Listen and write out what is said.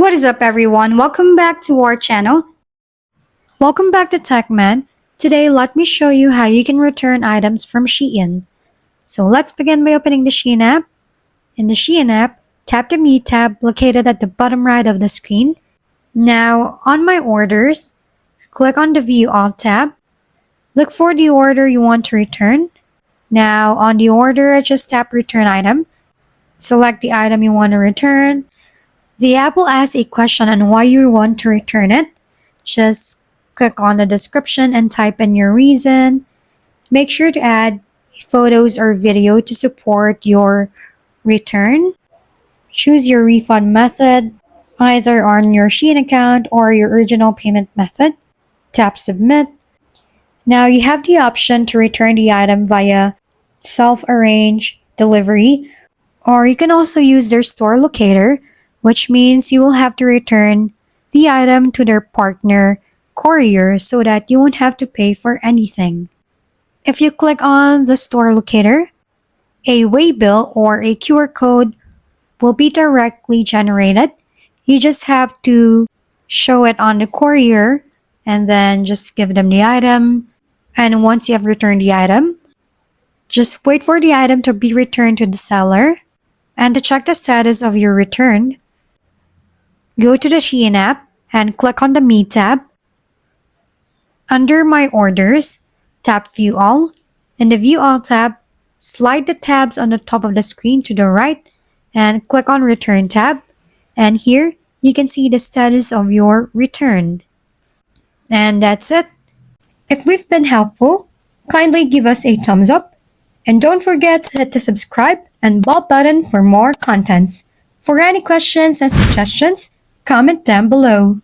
What is up, everyone? Welcome back to our channel. Welcome back to TechMan. Today, let me show you how you can return items from SHEIN. So let's begin by opening the SHEIN app. In the SHEIN app, tap the Me tab located at the bottom right of the screen. Now, on My Orders, click on the View All tab. Look for the order you want to return. Now, on the order, just tap Return Item. Select the item you want to return. The app will ask a question on why you want to return it. Just click on the description and type in your reason. Make sure to add photos or video to support your return. Choose your refund method, either on your SHEIN account or your original payment method. Tap Submit. Now you have the option to return the item via self-arranged delivery, or you can also use their store locator, which means you will have to return the item to their partner courier so that you won't have to pay for anything. If you click on the store locator, a waybill or a QR code will be directly generated. You just have to show it on the courier and then just give them the item. And once you have returned the item, just wait for the item to be returned to the seller. And to check the status of your return, go to the SHEIN app and click on the Me tab. Under My Orders, tap View All. In the View All tab, slide the tabs on the top of the screen to the right and click on Return tab. And here, you can see the status of your return. And that's it. If we've been helpful, kindly give us a thumbs up. And don't forget to hit the subscribe and bell button for more contents. For any questions and suggestions, comment down below.